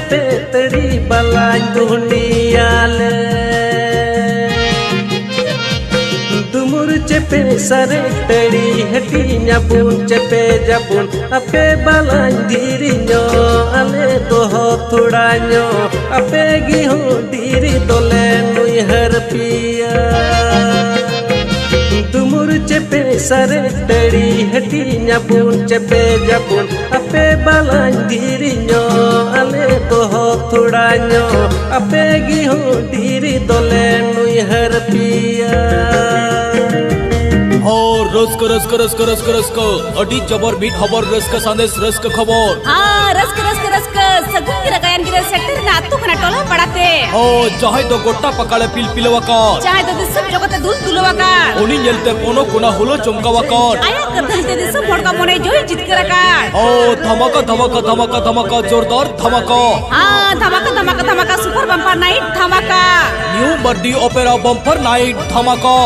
चेपे तड़ी बलाय दुनियाले दुमुर चेपे सरे तड़ी हटी न्यापुन चेपे जापुन अपे बलाय धीरी न्यो आले तो हो थोड़ा न्यो अपे गी हो धीरी दोले नुई हर पिया दुमुर चेपे सरे तड़ी हटी न्यापुन चेपे जापुन अपे बलाय धीरी न्यो आले तो हो थोड़ा न्यो अपे गी हो धीरी दोले नुई हर पिया rusk rusk rusk rusk rusk अडी जबर बीट खबर रस्क संदेश रस्क खबर रस्क रस्क रस्क सगुन की रकायन की सेक्टर ना तू खना टोला पड़ाते चाहे तो गोट्टा पकाले पिल पिलवाका चाहे तो दिसम जगते दूल तुलवाका ओनी येलते कोनो कोना हुलो चमकावाका आया करधलते दिसम भड़का मने जोई जितकराका धमाका धमाका धमाका धमाका जोरदार धमाका धमाका धमाका धमाका सुपर बम्पर नाइट धमाका new birthday opera bumper night धमाका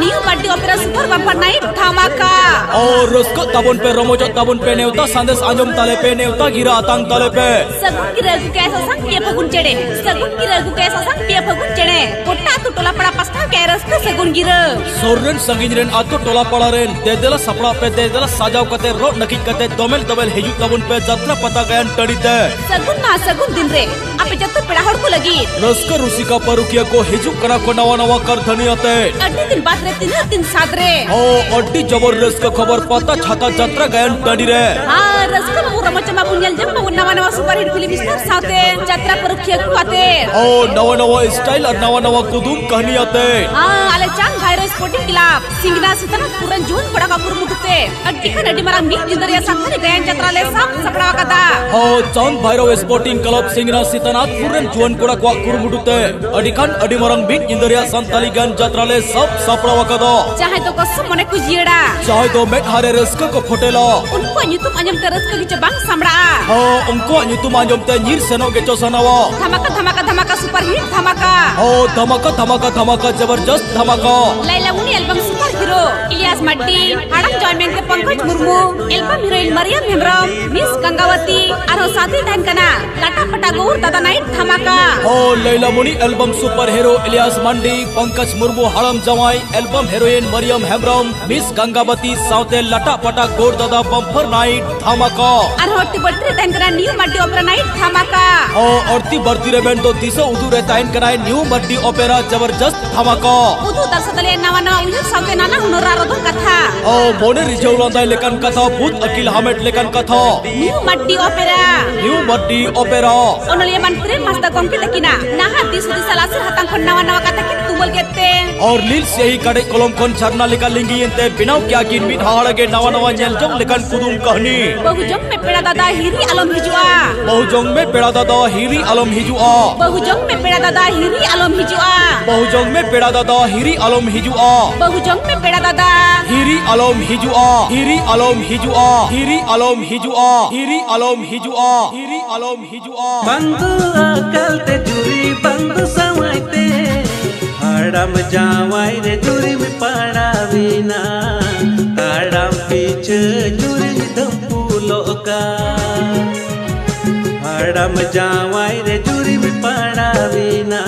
new birthday opera super bumper night धमाका और रस्क तबन पे रमोजा तबन पे नेवता संदेश आंजम ताले पे नेवता गिरा आतंग ताले पे सगुन की रगु कैसा संग पे फगुन चढ़े सगुन की रगु कैसा संग पे फगुन चढ़े कोट्टा तू टोला पड़ा पस्ता के रस्क सगुन गिर सोरेन संगिन रेन आतो टोला पड़ा रेन देदेला सपड़ा पे देदेला साजाव कते रो नकी कते दोमेल दोमेल हेजु तबन पे जत्रा पता गयन टड़ी दे सगुन ना सगुन दिन रे आपे जत्तो पेड़ा हड़ को लगी रस्क रुसिका परुकिया को हेजु करा को नवा नवा कर धनियाते अड्डी दिन बात रे तीन साथ रे अड्डी जबर रस्क खबर पता छाता जत्रा गयन टड़ी रे रस्क मुरा मचमा बुनियल जब नवा नवा सुपर हिट फिल्म स्टार साथे जत्रा परुकिया को आते नवा नवा स्टाइल और नवा नवा कुदुम कहानी आते आले चांग भाईरो स्पोर्टिंग क्लब सिंगना सितना पूरन जून पड़ा का पुरमुटते अड्डी का नडी मरा मी जिंदरिया साथने गयन जत्रा ले सब सपड़ा कदा चांग भाईरो स्पोर्टिंग क्लब सिंगना सितना पूरन जून पड़ा का पुरमुटते अडिखान अडिमरंग बीट जिंदरिया संताली गयन जत्रा ले सब सपड़ा कदा चाहे तो कसम मने कुजिएड़ा चाहे तो मेट हारे रस्क को फोटेला उनको न्यूतुम अंजम ते रस्क की बांग सामड़ा उनको न्यूतुम अंजम ते नीर सेनो के चोसनावा धमाका धमाका धमाका सुपर हिट धमाका धमाका धमाका धमाका जबरदस्त धमाका Laila Muni album super hero Ilias मड्डी हाड़म जॉयमेंट के Pankaj Murmu album heroine Mariyam Hembram miss Gangavati आरो साथी धन कना लाटा पटा गौर दादा नाइट धमाका Laila Muni album super hero Ilias Mandi Pankaj Murmu हाड़म जवाई album heroine Mariyam Hembram miss Gangavati साउते लटा पटा गौर दादा बम्पर नाइट धमाका होती बढ़ती रहता है न्यू मड्डी ओपेरा नाइट धमाका औरती बढ़ती रे बेन तो दिसो उदू रहता है न्यू मड्डी ओपेरा जबरदस्त धमाका उदू दर्शकले नवा नवा उन्हें साउते नाना हुनरा रोदन कथा मोने रिजौलांदा लेकन कथा भूत अकिल हामेट लेकन कथा न्यू मड्डी ओपेरा ओनलिए मंत्री मस्ता कोंकी तकिना नाहा दिस दिसलासर हतंग खन नवा नवा कथा किन तुबल केते और लील से ही कड़े कलम खन झरना लेकर लिंगी इंते बिनाव क्या किन बिन हाड़गे नवा नवा जेलजों लेकन कुदुम कहानी बहुजंग में पेड़ा दादा हीरी आलम हिजुआ बहुजंग में पेड़ा दादा हीरी आलम हिजुआ बहुजंग में पेड़ा दादा हीरी आलम हिजुआ बहुजंग में पेड़ा दादा हीरी आलम हिजुआ बहुजंग में पेड़ा दादा हीरी आलम हिजुआ हीरी आलम हिजुआ हीरी आलम हिजुआ हीरी आलम हिजुआ हीरी आलम हिजुआ बंदु अकल ते जुरी बंदु समाइते हाड़म जावाई रे जुरी में पड़ावीना हाड़म पीछे जुरी धम्पुलोका हाड़म जावाई रे जुरी में पड़ावीना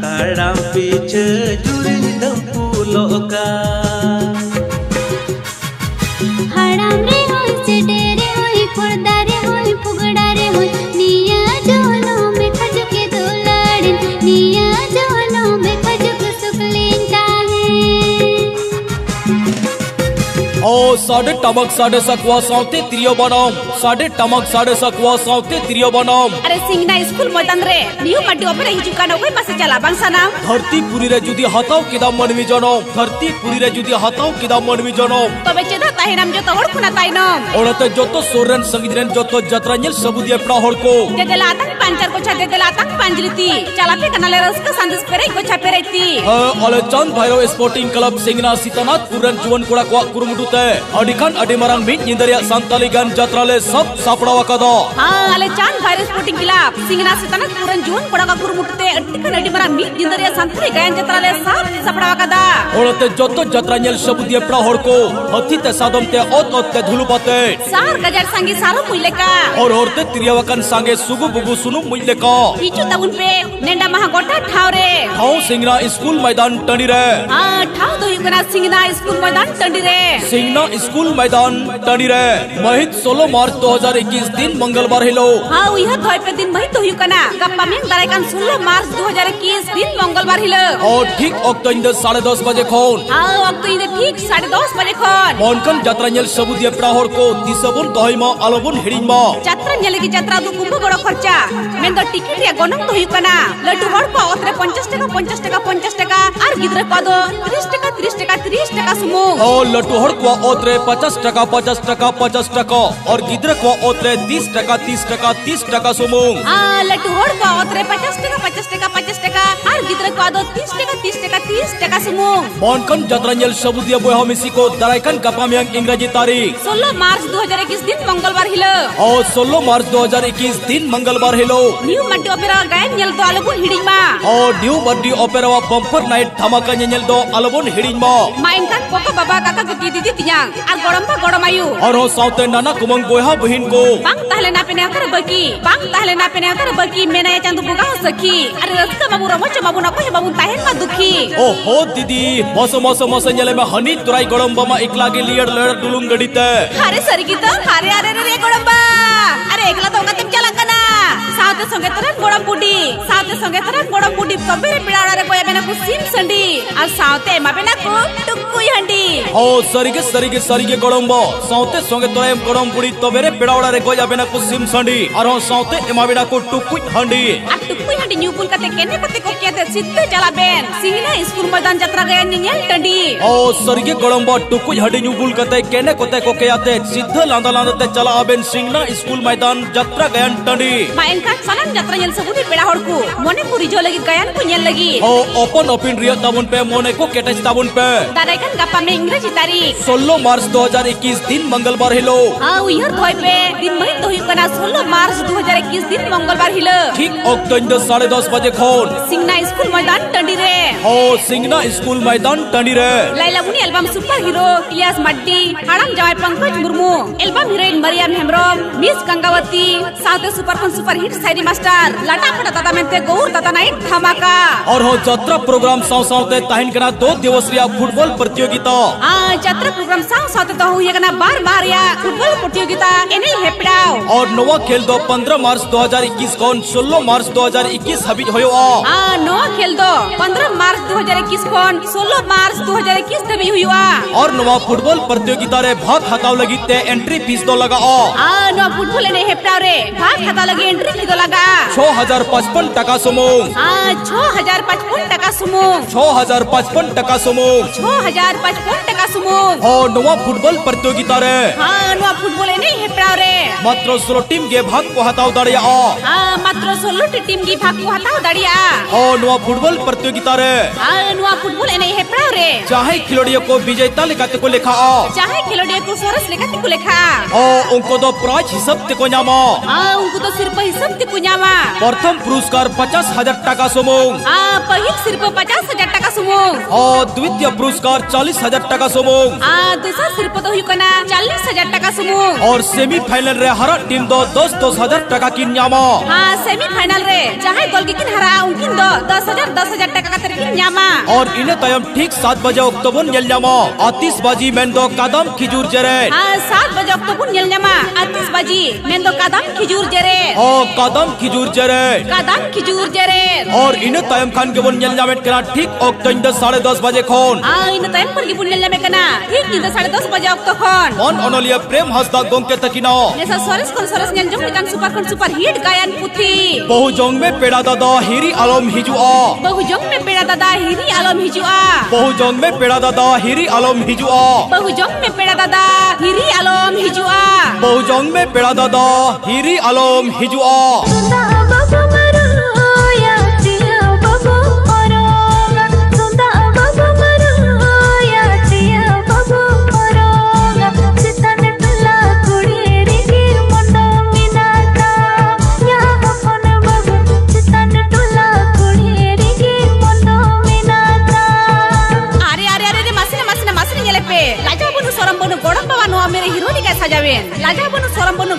हाड़म पीछे जुरी धम्पुलोका हाड़म रे होई चटे रे होई खुर्दा रे होई फुगड़ा रे होई निया जोनो में खजुके दुलाड़िन निया जोनो में खजुक सुकलेंता है साढ़े टमक साढ़े सकवा साउते त्रियो बनाम साढ़े टमक साढ़े सकवा साउते त्रियो बनाम अरे सिंगना स्कूल मैदान रे न्यू मड्डी ओपेरा हिजुका न कोई पासे चला बांगसाना धरती पुरी रे जुदी हताव किदा मनवी जनो धरती पुरी रे जुदी हताव किदा मनवी जनो तबे चेदा ताहिनाम जो तो खुना ताइनम ओड़ते जोतो सोरेन संगीतरेन जोतो जत्रांजल सबुदी अपना हड़को देदेला आतंक पांचर को छा देदेला आतंक पांजलिती चला पे कनाले रस्का संदेश पेरे को छा पेरेती अले चांद भाईरो स्पोर्टिंग क्लब सिंगना सीतानाथ पुरन जुवन कोड़ा को कुरुमुटुते अडिखान अडिमरंग बीट निंदरिया संताली गन जत्राले सब सापड़ावा कदा अले चांद भाईरो स्पोर्टिंग क्लब सिंगना सीतानाथ पुरन जुवन कोड़ा को कुरुमुटुते अडिखान अडिमरंग बीट निंदरिया संताली गन जत्राले सब सापड़ावा कदा ओड़ते जोतो जत्रांजल सबुदी अपना हड़को हथी ते सादो एकदम ते ओत ते धुलु पाते सार गजर संगी सारो मुइले का और औरते त्रियावकन संगे सुगु बुगु सुनु मुइले का हिचु तबुन पे नेंडा महा गोटा ठाव रे ठाव सिंगना स्कूल मैदान टंडी रे हां ठाव दो युगना सिंगना स्कूल मैदान टंडी रे सिंगना स्कूल मैदान टंडी रे महित 16 मार्च 2021 दिन मंगलवार हिलो हां उइहा धोय पे दिन महित हो युकना गप्पा में दारायकान 16 मार्च 2021 दिन मंगलवार हिलो और ठीक अक्तोइंद 10:30 बजे खोन हां अक्तोइंद ठीक 10:30 बजे खोन मोनकन यात्रा नेल सबुदिया पड़ाहर को दिसबुन दहिमा अलबुन हिडिमा यात्रा नेल की यात्रा दु कुंभ गड़ खर्चा मेन दो टिकट रे गनम तो युकना लड्डू हड़ को ओतरे 50 टाका और गिद्र को दो 30 टाका सुमु ओ लड्डू हड़ को ओतरे 50 टाका और गिद्र को ओतरे 30 टाका सुमु हां लड्डू हड़ को ओतरे 50 टाका और गिद्र को दो 30 टाका सुमु मोनकन यात्रा नेल सबुदिया बोहा मिसी को दरायकन गपामियांग इंग्रजी तारीख 16 मार्च 2021 दिन मंगलवार हिलो और 16 मार्च 2021 दिन मंगलवार हिलो न्यू मड्डी ओपेरा गायन नेल दो अलबुन हिडिमा और न्यू मड्डी ओपेरा बम्पर नाइट धमाका नेल दो अलबुन हिडिमा माइनकान पोको बाबा काका की दीदी तियांग और गड़म गड़मायु और हो साउते नाना कुमंग बोहा बहिन को बांग ताहले ना पेने अकर बकी मेना या चांदू बुगा सखी अरे रस्का बाबू रमच बाबू नको बाबू ताहेन मा दुखी ओ हो दीदी मौसम नेले में हनी तुराई गड़म बमा एकला के लियर लड़ डुलुंग गडीते अरे सरी की तो अरे रे गड़म बा अरे एकला तो कतम चला कना साथे संगे तरन गड़म बुडी कबेरे पिडाड़ा रे कोया बेना को सिम संडी और साथे मा बेना को टुकुई हंडी ओ सरीगे गड़म बो साथे संगे तोरे गड़म बुडी तबेरे पिडाड़ा रे कोया बेना को सिम संडी और हो साथे एमा बेना को टुकुई हंडी आ टुकुई हंडी न्यू पुल कते केने कते को केते सिद्धे चला बेन सिहिना स्कूल मैदान यात्रा गया नियल टंडी ओ सरीगे गड़म बो टुकुई हंडी न्यू पुल कते केने कते को केयाते सिद्ध लांदा चला आबेन सिंगना स्कूल मैदान यात्रा गया टंडी माइनका सनन यात्रा नेल सबुदी पेड़ा हड़कू मोने पुरी जो लगी गयान को नेल लगी ओ ओपन रिया ताबुन पे मोने को केटच ताबुन पे दारायकन गप्पा में इंग्रजी तारीख 16 मार्च 2021 दिन मंगलवार हिलो हां उइहर धोय पे दिन महित होई कना 16 मार्च 2021 दिन मंगलवार हिलो ठीक अक्तोइंद 10:30 बजे खोन सिंगना स्कूल मैदान टंडी रे ओ सिंगना स्कूल मैदान टंडी रे Laila Muni album super hero Ilias मड्डी हाड़म जवाई Pankaj Murmu album heroine Mariyam Hembram miss Gangavati साथे सुपर हिट साइडी मास्टर लाटा फटा दादा मेंते गौर दादा नाइट धमाका और हो यात्रा प्रोग्राम साउते ताहिन कना 2 दिवसीय फुटबॉल प्रतियोगिता यात्रा प्रोग्राम साउते तो हुई कना बार या फुटबॉल प्रतियोगिता एने हेपड़ाओ और नवा खेल दो 15 मार्च 2021 कोन 16 मार्च 2021 हबी होयो नवा खेल दो 15 मार्च 2021 कोन 16 मार्च 2021 तभी हुआ और नवा फुटबॉल प्रतियोगिता रे भाग हताव लगी ते एंट्री फीस दो लगा नवा फुटबॉल एने हेपड़ाओ रे भाग हताव लगी एंट्री फीस दो लगा 6055 टाका समूह 6055 टाका समूह 6055 टाका समूह 6055 टाका समूह और नवा फुटबॉल प्रतियोगिता रे नवा फुटबॉल एने हेपड़ाओ रे मात्र 16 टीम के भाग को हताव दाड़िया मात्र 16 टीम की भाग को हताव दाड़िया और नवा फुटबॉल प्रतियोगिता रे नवा फुटबॉल एने हेपड़ाओ रे चाहे खिलाड़ियों को विजेता लिखाते को लिखा चाहे खिलाड़ियों को सरस लिखाते को लिखा और उनको तो प्राइज हिसाब ते को नामा उनको तो सिर्फ हिसाब ते को नामा प्रथम पुरस्कार 50,000 टाका समूह पहिल सिर्फ 50,000 टाका समूह और द्वितीय पुरस्कार 40,000 टाका समूह दूसरा सिर्फ तो हुई कना 40,000 टाका समूह और सेमीफाइनल रे हर टीम दो 10,000 टाका की नामा सेमीफाइनल रे चाहे दल के किन हरा उनकिन दो 10,000 टाका का तरकी नामा और इन्हें तयम ठीक 7 बजे अक्टूबर नेल नामा आतिशबाजी में दो कदम खिजूर जरे 7 बजे अक्टूबर नेल नामा आतिशबाजी में दो कदम खिजूर जरे कदम खिजूर जरे और इन्हें तयम खान के बोल नेल नामे कना ठीक अक्टूबर 10:30 बजे खोन इन्हें तयम पर की बोल नेल नामे कना ठीक 10:30 बजे अक्टो खोन मन अनलिया प्रेम हसदा गोंग के तकिना नेसा सरस नेल जम निकान सुपर हिट गायन पुथी बहु जोंग में पेड़ा दादा हिरी आलम हिजुआ बहु जोंग में पेड़ा दादा हिरी आलम हिजुआ बहु जोंग में पेड़ा दादा हिरी आलम हिजुआ बहु जोंग में पेड़ा दादा हिरी आलम हिजुआ बहु जोंग में पेड़ा दादा हिरी आलम हिजुआ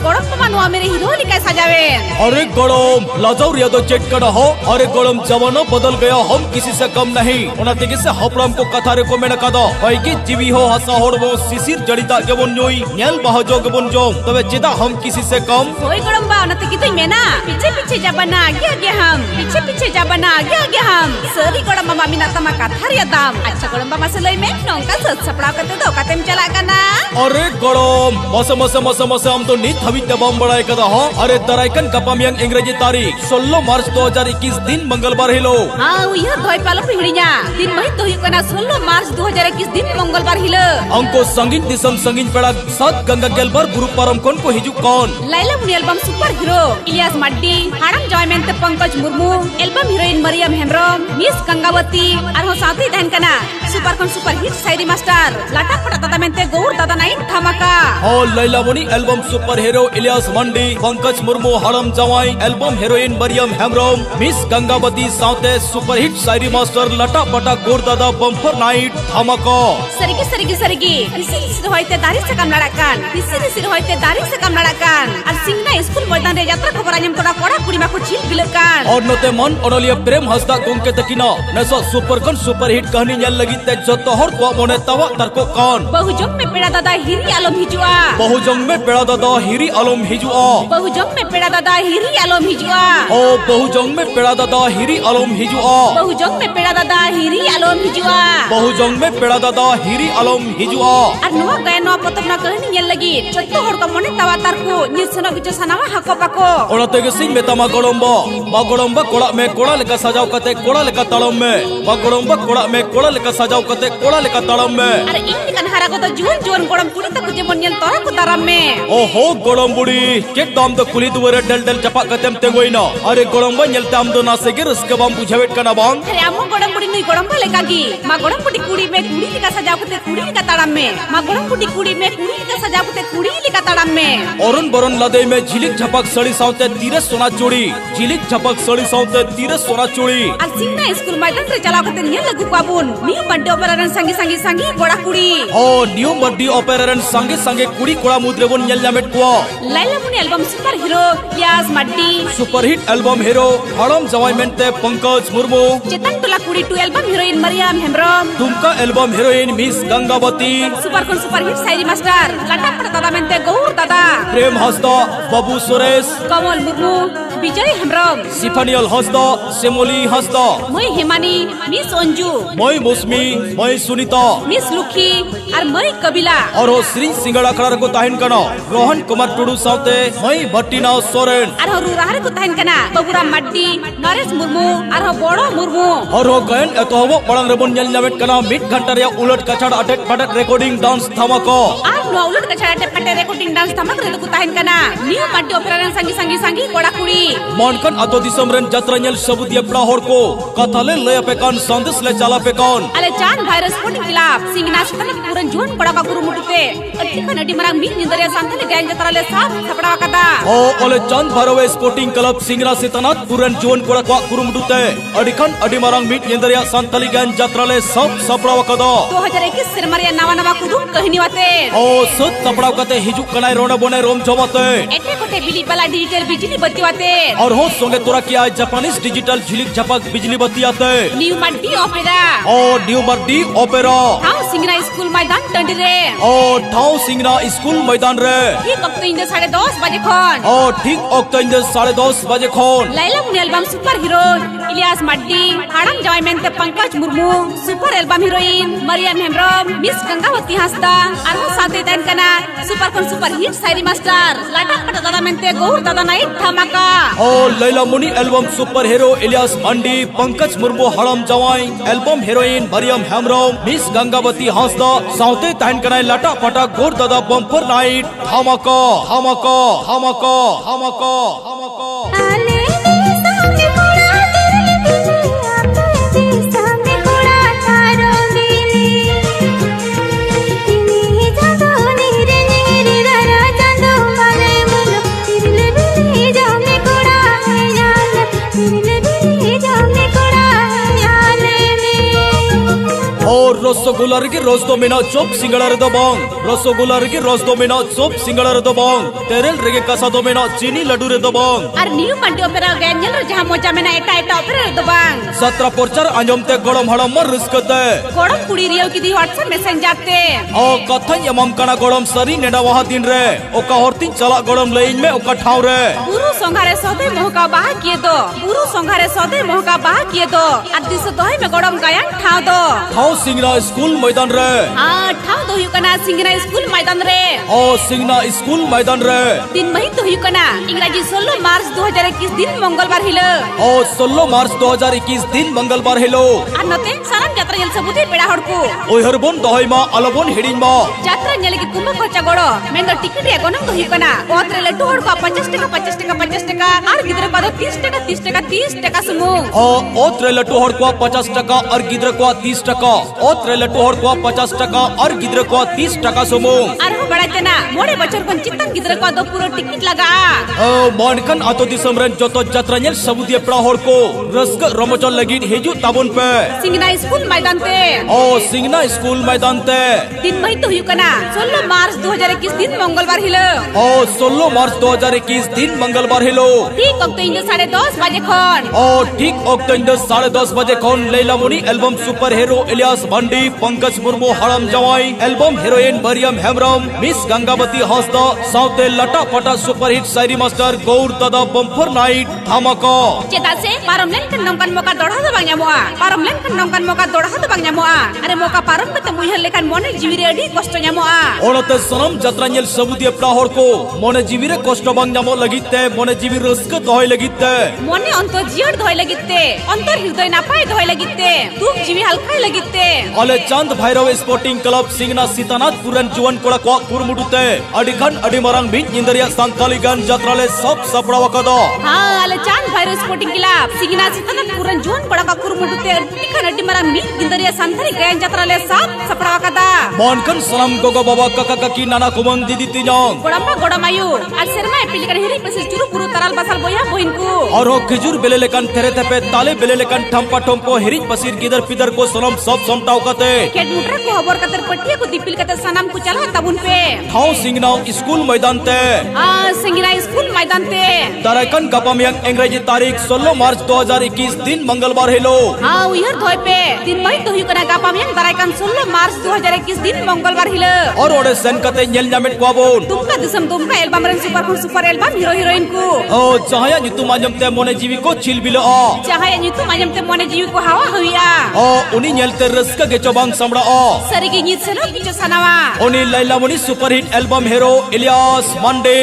गोड़म मामा नुआ मेरे हीरो लिखा सजावे। अरे गड़म लाजाऊ रिया तो चेक कर हो। अरे गड़म जमाना बदल गया, हम किसी से कम नहीं। ओना तेगे से हपराम को कथा रे को मेना कदा भाई जीवी हो हसा होड़बो शिशिर जड़िता गेबन जोई नेल बहजो गेबन जो तबे चेदा हम किसी से कम। होई गड़म बा ओना तेगी तो मेना पीछे पीछे जाबना आगे आगे हम, पीछे पीछे जाबना आगे आगे हम। सरी गड़म मामा मिना तमा कथा रे दाम। अच्छा गड़म बा मसलई में नोंका सच सपड़ा करते तो कातेम चला कना। अरे गड़म मसे हम तो नीत हबी ते बम बड़ाई कदा हो। अरे दराइकन कपामियंग इंग्रेजी तारीख 16 मार्च 2021 दिन मंगलवार हिलो। हां उया धोई पालो पिहड़िया दिन मही तो कना 16 मार्च 2021 दिन मंगलवार हिलो। अंको संगीन दिसम संगीन पेड़ा सात गंगा गेलबर ग्रुप परम कोन को हिजु कौन Laila Muni album super hero Ilias माड्डी हाड़म जॉयमेंट Pankaj Murmu album heroine Mariyam Hembram miss Gangavati और हो साथी दहन कना सुपर हिट शायरी मास्टर लाटा पटा दादा मेंते गौर दादा नाइट धमाका। ओ Laila Muni album super hero Ilias Mandi Pankaj Murmu हाड़म जवाई album heroine Mariyam Hembram miss Gangavati साथे सुपर हिट शायरी मास्टर लाटा पटा गौर दादा बम्पर नाइट धमाका। सरिगी इसी होइते दारी से कम लड़ाकान इसी होइते दारी से कम लड़ाकान और सिंगना स्कूल मैदान रे यात्रा खबर आजम कोड़ा कोड़ा कुड़ी मा को छिल बिलकान और नते मन ओनलिया प्रेम हसदा गोंके तकिना नसा सुपर हिट कहानी नेल लगी ते जतो हर को मोने तवा तरको कान बहुजंग में पेड़ा दादा हिरी आलम हिजुआ बहुजंग में पेड़ा दादा हिरी आलम हिजुआ बहुजंग में पेड़ा दादा हिरी आलम हिजुआ ओ बहुजंग में पेड़ा दादा हिरी आलम हिजुआ बहुजंग में पेड़ा दादा हिरी आलम हिजुआ बहुजंग में पेड़ा दादा हिरी आलम हिजुआ और नुआ गए नुआ पतब ना कहानी नेल लगी जतो हर को मोने तवा तरको निसनो बिच सनावा हको पाको ओना तेगे सिंह मेतामा गड़म्बा कोड़ा में कोड़ा लेका सजाव कते कोड़ा लेका तालम में गड़म्बा कोड़ा में कोड़ा लेका सजाव कते कोड़ा लेका तालम में अरे इन कन हारा को तो जुन गड़म कुड़ी तक जेमन नेल तोरा को दाराम में ओहो गड़म बुड़ी के दाम तो कुली दुवरे डल चपा कतेम तेगोइना अरे गड़म्बा नेलते हम दो नासे के रसके बाम बुझावेट कना बांग अरे आमो गड़म बुड़ी नहीं गड़म्बा लेका गी मा गड़म बुड़ी कुड़ी में कुड़ी लेका सजाव कते कुड़ी लेका ताराम में मा गड़म बुड़ी कुड़ी में कुड़ी लेका सजाव कते कुड़ी लेका ताराम में औरन बरन लदे में झिलिक झपक सड़ी साउते तीरे सोना चूड़ी झिलिक झपक सड़ी साउते तीरे सोना चूड़ी और सिंगना स्कूल मैदान रे चला कते निया लगु पाबुन न्यू बर्थडे ऑपरेशन संगी गोड़ा कुड़ी ओ न्यू बर्थडे ऑपरेशन संगे कुड़ी कोड़ा मुद्रे बोन नेल जामेट को Laila Muni album super hero यास मड्डी सुपर हिट एल्बम हीरो हाड़म जवाइमेंटे पंकज मुर्मू चेतन टोला कुड़ी टू एल्बम हीरोइन मरियम हेम्ब्रम तुमका album heroine miss Gangavati super hit शायरी मास्टर लाटा पटा दादा मेंते गौर दादा प्रेम हसदा बाबू सुरेश कमल मुर्मू विजय हेम्ब्रम सिफानियल हसदा सेमोली हसदा मैं हेमानी मिस अंजू मैं मौसमी मैं सुनीता मिस लुखी और मैं कबिला और हो श्री सिंगड़ा खड़ा को ताहिन कना रोहन कुमार टुडू साथे मैं भट्टीना सोरेन और हो रुराहरे को ताहिन कना बबुरा मड्डी नरेश मुर्मू और हो बड़ो मुर्मू और हो गयन एतोहबो बड़ंग रेबन नेल जामेट कना मिड घंटा रे उलट कचड़ अटक पटक रिकॉर्डिंग डांस धमाका और नो उलट कचड़ अटक पटक रिकॉर्डिंग डांस धमाका रे को ताहिन कना न्यू मड्डी ऑपरेशन संगी कोड़ा कुड़ी मानकन अतो दिसम रेन जत्रा नेल सबुत यपड़ा होड़ को कथाले लय पेकान संदेश ले चला पेकान अले चांद भाइरस स्पोर्टिंग क्लब सिंगना सतन पूरन जोन कोड़ा का गुरु मुटुते अति कनडी मरा मी निंदरिया संथले गैंग जत्रा ले सब थपड़ा कदा ओ ओले चांद भरवे स्पोर्टिंग क्लब सिंगना सितनात पूरन जोन कोड़ा का गुरु मुटुते अडिखन अडि मरांग मी निंदरिया संथली गैंग जत्रा ले सब सपड़ा कदा 2021 सिरमरिया नवा कुदुम कहनी वाते ओ सत सपड़ा कते हिजु कनाय रोना बोने रोम जमाते एटे कोटे बिली वाला डिजिटल बिजली बत्ती वाते और हो संगे तोरा किया जापानीज डिजिटल झिलिक झपक बिजली बत्ती आते न्यू मड्डी ओपेरा ओ न्यू मड्डी ओपेरा ठाव सिंगना स्कूल मैदान टंडी रे ओ ठाव सिंगना स्कूल मैदान रे ठीक वक्त इंदे 10:30 बजे खन ओ ठीक वक्त इंदे 10:30 बजे खन Laila Muni album super hero Ilias मड्डी हाड़म जवाइमेंटे Pankaj Murmu super album heroine Mariyam Hembram miss Gangavati Hansda और साथे तन कना सुपर हिट शायरी मास्टर लाटा पटा दादा मेंते गौर दादा नाइट धमाका ओ Laila Muni album super hero Ilias Mandi Pankaj Murmu हाड़म जवाई album heroine Mariyam Hembram miss Gangavati Hansda साथे तन कना लाटा पटा गौर दादा बम्पर नाइट धमाका धमाका धमाका धमाका धमाका आले दे सामने कोड़ा तेरे बिजली आते दे सामने कोड़ा तारो बिजली तिनी जादू नीरे दरा जादू वाले मुलो तिरले बिजली जामने कोड़ा याल तिरले बिजली जामने कोड़ा याले में और रसगुल्ला रसगुल्ला रगे रोज दो मेना चोप सिंगड़ा रे दो बंग रसगुल्ला रगे रोज दो मेना चोप सिंगड़ा रे दो बंग तेरेल रगे कसा दो मेना चीनी लड्डू रे दो बंग और न्यू मंडी ओपेरा गैंजल रे जहां मोजा मेना एटा एटा ओपेरा रे दो बांग सत्रा पोरचार अंजम ते गड़म हड़म मर रिस्कते गोड़म कुड़ी रियो की दी व्हाट्सएप मैसेंजर ते ओ कथन यमम कना गड़म सरी नेडा वहा दिन रे ओका हरतिन चला गड़म लेइन में ओका ठाव रे गुरु संघारे सदे मोहका बाहा किए दो गुरु संघारे सदे मोहका बाहा किए दो आदि से दोहे में गड़म गायन ठाव दो ठाव सिंगना स्कूल मैदान रे हां ठाव दो युकना सिंगना स्कूल मैदान रे ओ सिंगना स्कूल मैदान रे दिन मही दो युकना इंग्रजी 16 मार्च 2021 दिन मंगलवार हिलो ओ 16 मार्च 2021 दिन मंगलवार हेलो আর নতে সারাম যাত্রা জেল সবুতি পেড়া হড়কু ওই হরবন দহইমা আলবন হিডিনমা যাত্রা জেল কি কুম খরচা গড় মেন টিকিট এগনম দহি কনা ওত্রে লটু হড়কু 50 টাকা 50 টাকা 50 টাকা আর গিদরে কদ 30 টাকা 30 টাকা 30 টাকা সুমু ओ ओत्रे लट्टू हड़कुआ 50 टका और गिद्र को 30 टका ओत्रे लट्टू हड़कुआ 50 टका और गिद्र को 30 टका सुमु আর হো বড়াইতে না মোড়ে বছর কোন চিত্তন গিদরে কদ পুরো টিকিট লাগা ओ मानकन आतो दिसम रेन जतो जात्राñel सबुदिया पड़ा हड़को रस्क रमचल लगिन हेजु ताबुन पे सिंगना स्कूल मैदान ते ओ सिंगना स्कूल मैदान ते दिन मही तो हुकना 16 मार्च 2021 दिन मंगलवार हिलो ओ 16 मार्च 2021 दिन मंगलवार हेलो ठीक अब तो इंज 10:30 बजे खन ओ ठीक ओक्तो इंज 10:30 बजे खन Lailamuni album super hero Ilias भांडी पंकज मुर्मू हड़म जवाई album heroine Mariyam Hembram miss Gangavati Hansda साउते लटा पटा सुपर हिट शायरी मास्टर गौर दादा बम्पर नाइट धमाका चेता से पारम लेन kan nongkan moka dorha do bang nyamoa parom len kan nongkan moka dorha do bang nyamoa are moka parom kate muihar lekan mone jiwire adi kosto nyamoa ओनते सनम जात्राñel सबुदिया पड़ा हड़को मने जीविरे कष्ट बांग नामो लगिते मने जीवी रस्क दहय लगिते मने अंतर जियर धोय लगिते अंतर हृदय नापाय धोय लगिते दुख जीवी हल्काय लगिते अले चांद भैरव स्पोर्टिंग क्लब सिंगना सीतानाथ पुरन जुवन कोड़ा को कुरमुडुते अडिखन अडिमरंग बिन इंदरिया सांताली गान जात्राले सब सपड़ा वकदा हां अले चांद भैरव स्पोर्टिंग क्लब सिंगना सीतानाथ पुरन जुवन कोड़ा को कुरमुडुते टिकन अडिमरंग बिन इंदरिया सांताली गान जात्राले सब सपड़ा वकदा मानकन सलाम गोगो बाबा काका काकी नाना कुमंग दीदी तिनंग गोड़मा गोड़मायु আর शर्मा एपिलिकन हेरी पसिल चुरु पुरु तरल बसल बोया बोइनकु और हो खिजुर बेले लेकन तेरे तेपे ताले बेले लेकन ठंपा ठंपो हेरिज पसीर गिदर पिदर को सनम सब समटाव कते केट मुट्रा को हबर कतर पट्टिया को दीपिल कतर सनम को चला तबुन पे ठाव सिंगना स्कूल मैदान ते सिंगना स्कूल मैदान ते दरकन गपमियंग अंग्रेजी तारीख 16 मार्च 2021 दिन मंगलवार हेलो उयर धोय पे दिन मई तो हुकना गपमियंग दरकन 16 मार्च 2021 दिन मंगलवार हिलो और ओडे सन कते नेल नामेट क्वाबोन तुमका दिसम तुमका album run super album hero heroine को ओ चाहया नितु माजम ते मोने जीवी को चिलबिलो आ चाहया नितु माजम ते मोने जीवी को हवा हविया ओ उनी नेलते रस्क गे चबांग समड़ा आ सरिगे गीत सनो किचो सनावा उनी Lailamuni super hit album hero Ilias Mandi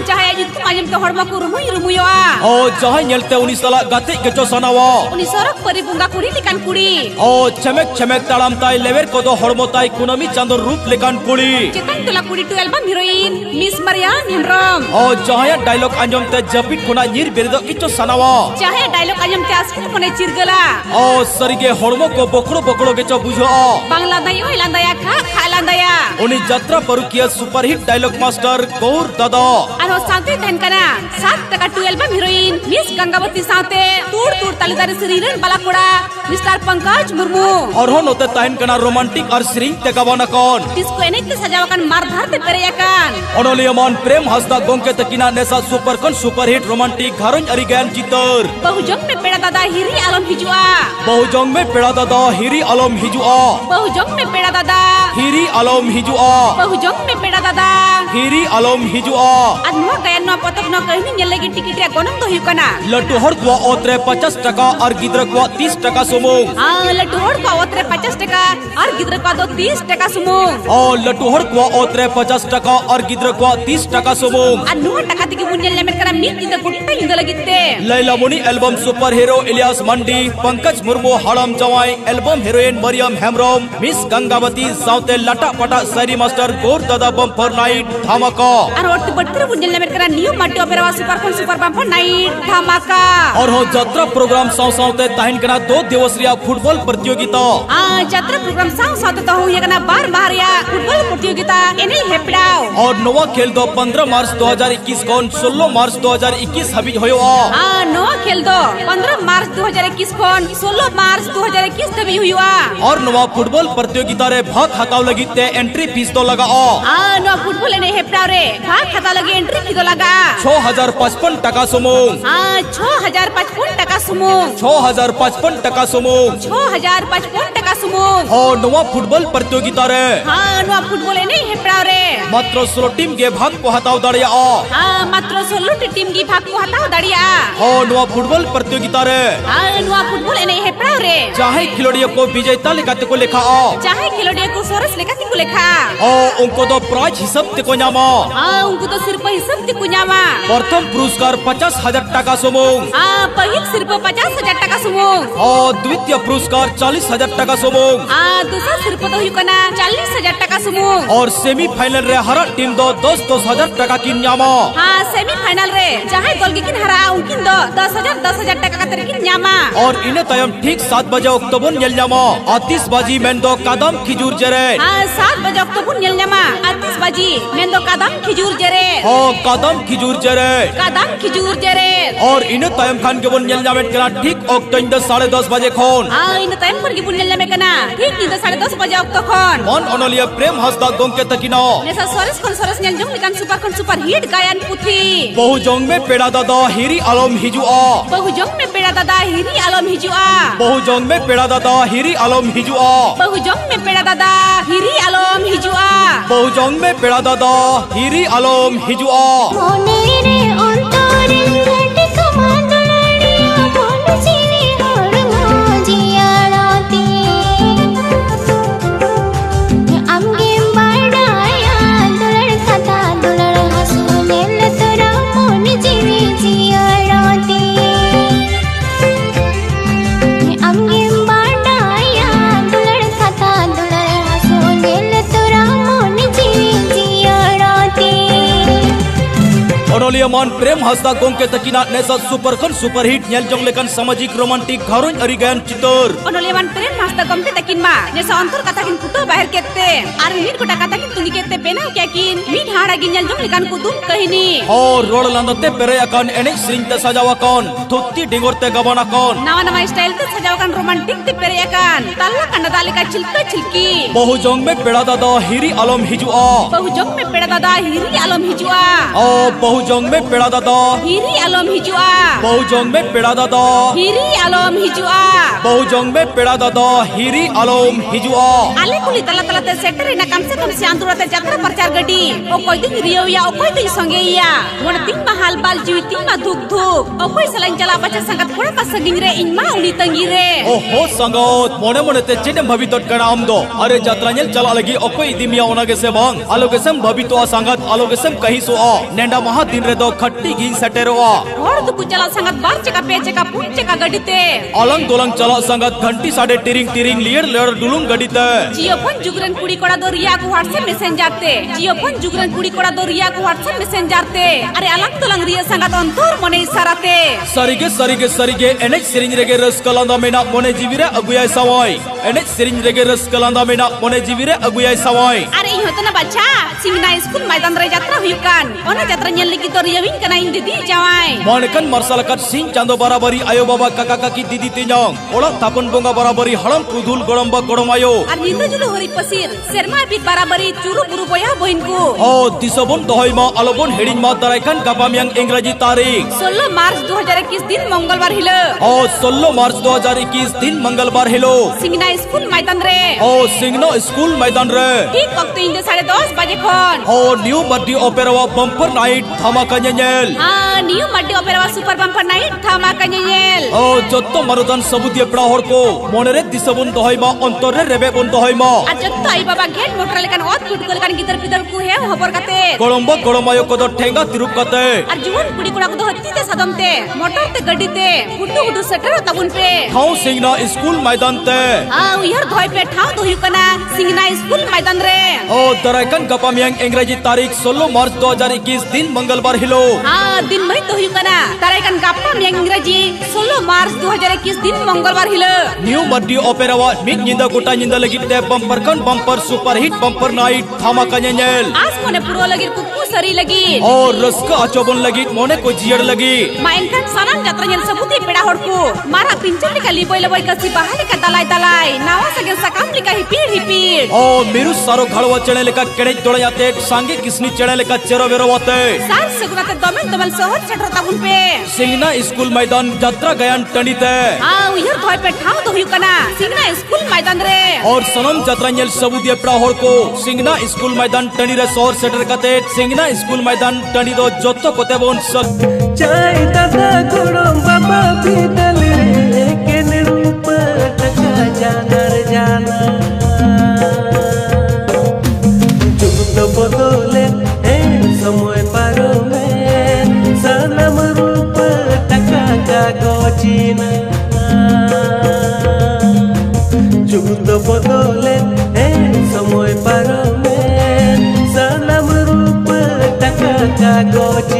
चाहया नितु माजम ते हड़मा को रुमुई रुमुया ओ चाहय नेलते उनी सला गाते गेचो सनावा उनी सरक परि बुंगा कुड़ी लिकान कुड़ी ओ चमेक चमेक ताड़ाम ताई लेवेर कोदो हड़मो ताई कुनमी चांदर रूप लेकान कुड़ी चितन तुला कुड़ी टू album heroine miss Mariyam Hembram ओ चाहया डायलॉग अंजम ते जपिट खुना निर बेरदो किचो सनावा चाहे डायलॉग अंजम ते आसकुल कोने चिरगला ओ सरिगे हड़मो को बकड़ो बकड़ो गेचो बुझो बांग्ला दायो इलांदाया खा लांदाया उनी यात्रा परुकिया super hit dialogue master Gaur दादा आरो साथे तहन कना 7 टका 12 हीरोइन मिस गंगावती साथे तूड़ तूड़ तालीदारी श्रीरन बालाकोड़ा मिस्टर पंकज मुर्मू और हो नोते तहन कना रोमांटिक और श्री ते गवाना कौन डिस्को एनेते सजावकन मारधार ते पेरेयाकन ओनोलियमान प्रेम हसदा गोंके तकिना नेसा सुपर हिट रोमांटिक घरन अरिगैन चितर बहुजंग में पेड़ा दादा हिरी आलम हिजुआ बहुजंग में पेड़ा दादा हिरी आलम हिजुआ बहुजंग में पेड़ा दादा हिरी आलम हिजुआ बहुजंग में पेड़ा दादा हिरी आलम हिजुआ अनवा गायन न पतक न कहनी नेलेगी टिकट या गोनम तो हुकना लड्डू हड़ को ओत्रे 50 टका और गिद्र को 30 टका सुमुंग लड्डू हड़ को ओत्रे 50 टका और गिद्र को 30 टका सुमुंग लड्डू हड़ को ओत्रे 50 टका और गिद्र को 30 टका सुमुंग अन्नुवा टका दिगे बुन्यल लेमेट करा मीत दिदा गुट्टा इंद लगिते Lailamuni album super hero Ilias Mandi Pankaj Murmu हड़म जवाई album heroine Mariyam Hembram miss Gangavati साउते लटा पटा शायरी मास्टर गौर दादा बम्पर नाइट धमाका और ओटी बट्टी बुंजल ने मेरा न्यू मट्टी ओपेरा सुपर बम्पर नाइट धमाका और हो यात्रा प्रोग्राम सावते ताहिन कना 2 दिवसीय फुटबॉल प्रतियोगिता यात्रा प्रोग्राम सावते तो हुई कना बार बारिया फुटबॉल प्रतियोगिता एने हेपड़ाओ और नवा खेल दो 15 मार्च 2021 कोन 16 मार्च 2021 हबी होयो नवा खेल दो 15 मार्च 2021 कोन 16 मार्च 2021 तभी हुआ और नवा फुटबॉल प्रतियोगिता रे भाग हताव लगी ते एंट्री फीस तो लगा नवा फुटबॉल ने हेपड़ाओ रे भाग हताव लगी एंट्री फी तो लगा 6055 टका सुमुंग 6055 टका सुमुंग 6055 टका सुमुंग 6055 टका सुमुंग और नवा फुटबॉल प्रतियोगिता रे नवा फुटबॉल ने हेपड़ाओ रे मात्र 16 टीम के भाग को हताव दड़िया मात्र 16 टीम की भाग को हताव दड़िया नवा फुटबॉल प्रतियोगिता रे नवा फुटबॉल ने हेपड़ाओ रे चाहे खिलाड़ियों को विजेता लेखाते को लिखा चाहे खिलाड़ियों को सोरस लेखाते को लिखा उनको तो प्राइज हिसाब ते को न्यामा उनको तो सिर्फ हिसाब ते को न्यामा प्रथम पुरस्कार 50,000 टका सुमुंग पहिल सिर्फ 50,000 टका सुमुंग द्वितीय पुरस्कार 40,000 टका सुमुंग दूसरा सिर्फ तो हुई कना 40,000 टका सुमुंग और सेमीफाइनल रे हर टीम दो 10,000 टका की न्यामा सेमीफाइनल रे जहां दल की किन हरा उनकिन दो 10,000 टका का तरकी न्यामा और इने तयम ठीक 7 बजे अक्टोबर नेल न्यामा आतिशबाजी मेंदो कदम खिजूर जरे 7 बजे अक्टोबर नेल न्यामा आतिशबाजी मेंदो कदम खिजूर जरे कदम खिजूर जरे और इने तयम खान के बन नेल न्यामे कना ठीक अक्टोबर 10:30 बजे खोन इने तयम पर की बुन नेल न्यामे कना ठीक 10:30 बजे अक्टो खोन मन अनलिया प्रेम हसदा गोंके तकिनो नेसा सोरस नेल जंग लिकान सुपर हिट गायन पुथी बहु जंग में पेड़ा दादा हिरी आलम हिजुआ बहु जंग में पेड़ा दादा हिरी आलम हिजुआ बहु जंग में पेड़ा दादा हिरी आलम हिजुआ बहु जंग में पेड़ा दादा हिरी आलम हिजुआ बहु जंग में पेड़ा दादा हिरी आलम हिजुआ मन प्रेम हसदा गोंके तकिना नेसा सुपर हिट नेल जंग लेकन सामाजिक रोमांटिक घरों अरिगन चितर मन प्रेम हसदा गोंके तकिन मा नेसा अंतर कथा किन फुटो बाहर केते आर मीट गोटा कथा किन तुंगी केते बेना क्या किन मीट हाड़ा गिन नेल जंग लेकन कुदुम कहिनी और रोड लंदते पेरे अकन एने सिंग ते सजावा कौन थुत्ती डिंगोरते गबना कौन नवा स्टाइल ते सजावा कन रोमांटिक ते पेरे अकन तल्ला कन्नदाली का छिलकी बहु जंग में पेड़ा दादा हिरी आलम हिजुआ बहु जंग में पेड़ा दादा हिरी आलम हिजुआ बहु जंग में पेड़ा दादा हिरी आलम हिजुआ बहु जंग में पेड़ा दादा हिरी आलम हिजुआ बहु जंग में पेड़ा दादा हिरी आलम हिजुआ आले कुली तला ते सेक्टर ना कम से कम सियांतुरते यात्रा प्रचार गडी ओ कोई दिन रियोया ओ कोई दिन संगेया मोन तीन महाल बाल जीवी तीन मा धुक ओ कोई सलाइन चला बच्चा संगत कोड़ा का सगिंग रे इनमा उनी तंगी रे ओ हो संगत मोने ते चेडम भवी तट कणाम दो अरे यात्रा नेल चला लगी ओ कोई दिमिया ओनागे से बंग आलोगेसम भवी तो संगत आलोगेसम कहि सो नेंडा महा दिन रे दो खट्टी गिन सटेरोआ और तो कुछ चला संगत बार चका पे चका पुन चका गडीते अलंग दोलंग चला संगत घंटी साडे टिरिंग लियर डुलुंग गडीते जियो फोन जुगरन कुड़ी कोड़ा दो रिया को व्हाट्सएप मैसेंजर ते जियो फोन जुगरन कुड़ी कोड़ा दो रिया को व्हाट्सएप मैसेंजर ते अरे अलंग दोलंग रिया संगत अंतोर मने इशाराते सरिगे एने सिरिंज रेगे रसकलांदा मेना मने जीविरे अगुया सवाई एने सिरिंज रेगे रसकलांदा मेना मने जीविरे अगुया सवाई अरे इहो तो ना बच्चा सिंगना स्कूल मैदान रे यात्रा हुयुकान ओना यात्रा नेल लगी तो रियविन कना इन दीदी जावाई मानकन मरसल कट सिंह चांदो बराबरी आयो बाबा काका काकी दीदी तिजंग ओला थापन बोंगा बराबरी हळम पुदुल गड़मबा गड़मायो और निंदो जुलो हरि पसिर शर्मा बीत बराबरी चुरु बुरु बया बहिनकु ओ दिसबन दहयमा आलोबन हेडिंग मा दरायखान गापामियां इंग्रजी तारीख 16 मार्च 2021 दिन मंगलवार हिलो ओ 16 मार्च 2021 दिन मंगलवार हिलो सिंगना स्कूल मैदान रे ओ सिंगना स्कूल मैदान रे ठीक वक्त इंदे 10:30 बजे खन ओ न्यू मड्डी ओपेरा बम्पर नाइट धमाका नेल न्यू मड्डी ओपेरा सुपर बम्पर नाइट धमाका नेल ओ जत्तो मरुदान सबुदिए पड़ा हर को मोनेरे दिसबन दहयमा अंतरे रेबे बन दहयमा आ जत्तो आई बाबा गेट मोटर लेकन ओत फुट लेकन गिदर पिदर कु हे खबर कते गड़मबा गड़मायो कदर ठेंगा तिरुप कते आ जुवन कुड़ी कुड़ा को हत्ती ते सदम ते मोटर ते गड्डी ते गुड्डू गुड्डू सेटर तबुन पे ठाव सिंगना स्कूल मैदान ते उहर धोय पे ठाव तो हुकना सिंगना स्कूल मैदान रे ओ दरायकन गपा मियांग इंग्रजी तारीख 16 मार्च 2021 दिन मंगलवार हिलो दिन मई तो हुकना दरायकन गपा मियांग इंग्रजी 16 मार्च 2021 दिन मंगलवार हिलो न्यू मड्डी ओपेरावा मिड निंदा गोटा निंदा लगी ते बम्पर कन bumper super hit bumper night धमाका नेल आज कोने पुरो लगी कुकु सरी लगी और रस्का आचोबन लगी मोने को जियर लगी माइनकन सनन जात्रा नेल सबुती पेड़ा हड़कू मारा पिंचर लिका लिबोय लबोय कसी बहाली का दलाई दलाई नावा सगे सकाम लिका हिपीड़ ओ मेरु सारो घड़वा चणे लेका केड़े तोड़े जाते सांगे किसनी चणे लेका चेरो बेरो आते सार सगुनाते दमन दमन शहर छटरो तबुन पे सिंगना स्कूल मैदान यात्रा गयान टंडीते उहर धोय पे ठाव तो हुकना सिंगना स्कूल मैदान रे और सनम यात्रा नेल सबुदिया पेड़ा हड़को सिंगना स्कूल मैदान टंडी रे शहर सेटर कते सिंगना स्कूल मैदान टंडी दो जोतो कोते बोन सक चाय दादा गुड़म बाबा बीतल रे केन रूप टका जानार जाना जुग तो बदले समय पारो में सनम रूप टका का गोचीना जुग तो बदले समय पारो में सनम रूप टका का गोचीना